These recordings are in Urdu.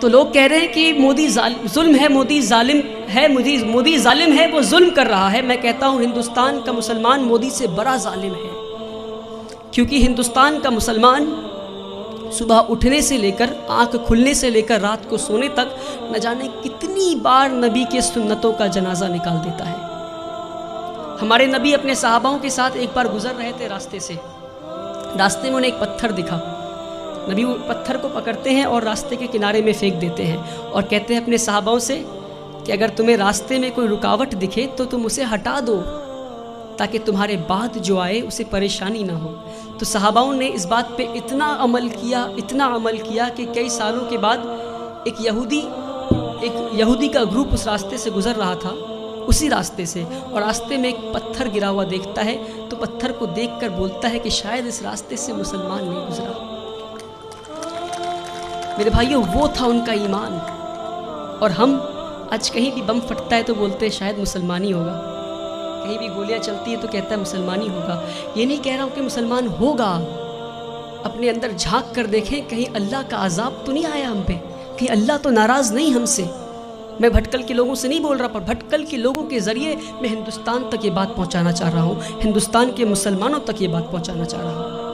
تو لوگ کہہ رہے ہیں کہ مودی ظلم ہے، مودی ظالم ہے، مودی ظالم ہے، وہ ظلم کر رہا ہے۔ میں کہتا ہوں ہندوستان کا مسلمان مودی سے بڑا ظالم ہے، کیونکہ ہندوستان کا مسلمان صبح اٹھنے سے لے کر آنکھ کھلنے سے لے کر رات کو سونے تک نہ جانے کتنی بار نبی کے سنتوں کا جنازہ نکال دیتا ہے۔ ہمارے نبی اپنے صحاباؤں کے ساتھ ایک بار گزر رہے تھے راستے سے، راستے میں انہیں ایک پتھر دکھا، نبی پتھر کو پکڑتے ہیں اور راستے کے کنارے میں پھینک دیتے ہیں اور کہتے ہیں اپنے صحاباؤں سے کہ اگر تمہیں راستے میں کوئی رکاوٹ دکھے تو تم اسے ہٹا دو تاکہ تمہارے بعد جو آئے اسے پریشانی نہ ہو۔ تو صحاباؤں نے اس بات پہ اتنا عمل کیا کہ کئی سالوں کے بعد ایک یہودی کا گروپ اس راستے سے گزر رہا تھا، اسی راستے سے، اور راستے میں ایک پتھر گرا ہوا دیکھتا ہے تو پتھر کو دیکھ کر بولتا ہے کہ شاید اس راستے سے مسلمان نہیں گزرا۔ میرے بھائیوں، وہ تھا ان کا ایمان۔ اور ہم آج کہیں بھی بم پھٹتا ہے تو بولتے ہیں شاید مسلمانی ہوگا، کہیں بھی گولیاں چلتی ہے تو کہتا ہے مسلمانی ہوگا۔ یہ نہیں کہہ رہا ہوں کہ مسلمان ہوگا، اپنے اندر جھانک کر دیکھیں کہیں اللہ کا عذاب تو نہیں آیا ہم پہ، کہیں اللہ تو ناراض نہیں ہم سے۔ میں بھٹکل کے لوگوں سے نہیں بول رہا، پر بھٹکل کے لوگوں کے ذریعے میں ہندوستان تک یہ بات پہنچانا چاہ رہا ہوں، ہندوستان کے مسلمانوں تک یہ بات پہنچانا چاہ رہا ہوں۔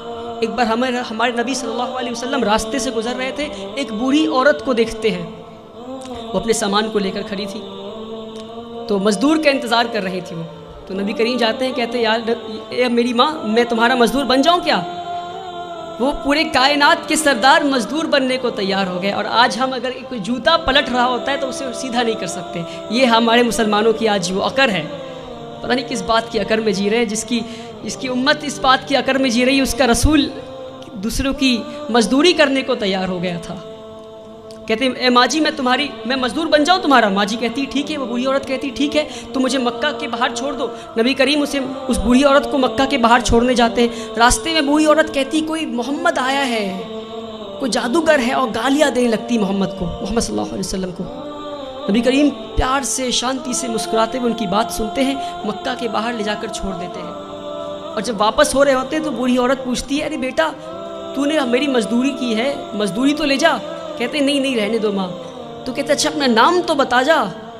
ایک بار ہمارے نبی صلی اللہ علیہ وسلم راستے سے گزر رہے تھے، ایک بوڑھی عورت کو دیکھتے ہیں، وہ اپنے سامان کو لے کر کھڑی تھی، تو مزدور کا انتظار کر رہی تھی وہ۔ تو نبی کریم جاتے ہیں، کہتے ہیں یار اے میری ماں، میں تمہارا مزدور بن جاؤں کیا؟ وہ پورے کائنات کے سردار مزدور بننے کو تیار ہو گئے، اور آج ہم اگر کوئی جوتا پلٹ رہا ہوتا ہے تو اسے سیدھا نہیں کر سکتے۔ یہ ہمارے مسلمانوں کی آج وہ عقر ہے، پتہ نہیں کس بات کی عقر میں جی رہے ہیں، جس کی امت اس بات کی عقر میں جی رہی ہے، اس کا رسول دوسروں کی مزدوری کرنے کو تیار ہو گیا تھا۔ کہتے ہیں اے ماں جی میں مزدور بن جاؤں تمہارا؟ ماں جی کہتی ٹھیک ہے، وہ بوڑھی عورت کہتی ٹھیک ہے، تو مجھے مکہ کے باہر چھوڑ دو۔ نبی کریم اس بوڑھی عورت کو مکہ کے باہر چھوڑنے جاتے ہیں، راستے میں بوڑھی عورت کہتی کوئی محمد آیا ہے، کوئی جادوگر ہے، اور گالیاں دینے لگتی محمد صلی اللہ علیہ وسلم کو۔ نبی کریم پیار سے شانتی سے مسکراتے ہوئے ان کی بات سنتے ہیں، مکہ کے باہر لے جا کر چھوڑ دیتے ہیں۔ اور جب واپس ہو رہے ہوتے ہیں تو بوڑھی عورت پوچھتی ہے ارے بیٹا تو نے میری مزدوری کی ہے، مزدوری تو لے جا۔ کہتے نہیں رہنے دو ماں۔ تو کہتے اچھا اپنا نام تو بتا جا۔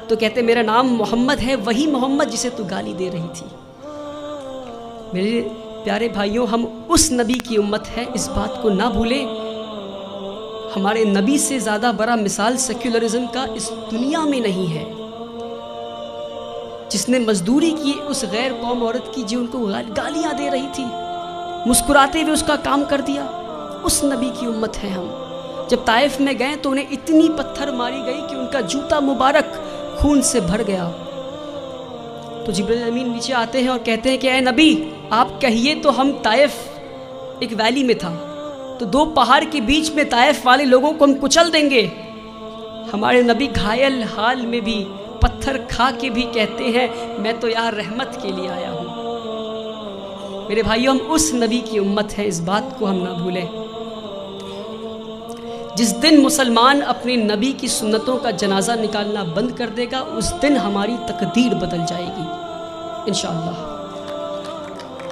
تو کہتے میرا نام محمد ہے، وہی محمد جسے تو گالی دے رہی تھی۔ میرے پیارے بھائیوں، ہم اس نبی کی امت ہے، اس بات کو نہ بھولیں۔ ہمارے نبی سے زیادہ بڑا مثال سیکولرزم کا اس دنیا میں نہیں ہے، جس نے مزدوری کی اس غیر قوم عورت کی جو ان کو گالیاں دے رہی تھی، مسکراتے ہوئے اس کا کام کر دیا۔ اس نبی کی امت ہے ہم۔ جب طائف میں گئے تو انہیں اتنی پتھر ماری گئی کہ ان کا جوتا مبارک خون سے بھر گیا۔ تو جبرائیل امین نیچے آتے ہیں اور کہتے ہیں کہ اے نبی آپ کہیے تو ہم طائف ایک ویلی میں تھا، تو دو پہاڑ کے بیچ میں طائف والے لوگوں کو ہم کچل دیں گے۔ ہمارے نبی گھائل حال میں بھی پتھر کھا کے بھی کہتے ہیں میں تو یار رحمت کے لیے آیا ہوں۔ میرے بھائیوں، ہم اس نبی کی امت ہے، اس بات کو ہم نہ بھولیں۔ جس دن مسلمان اپنے نبی کی سنتوں کا جنازہ نکالنا بند کر دے گا، اس دن ہماری تقدیر بدل جائے گی انشاءاللہ۔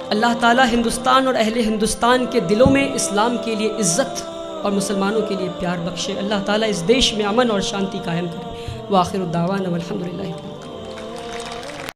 اللہ تعالی ہندوستان اور اہل ہندوستان کے دلوں میں اسلام کے لیے عزت اور مسلمانوں کے لیے پیار بخشے۔ اللہ تعالی اس دیش میں امن اور شانتی قائم کرے۔ وآخر الدعوانا والحمدللہ۔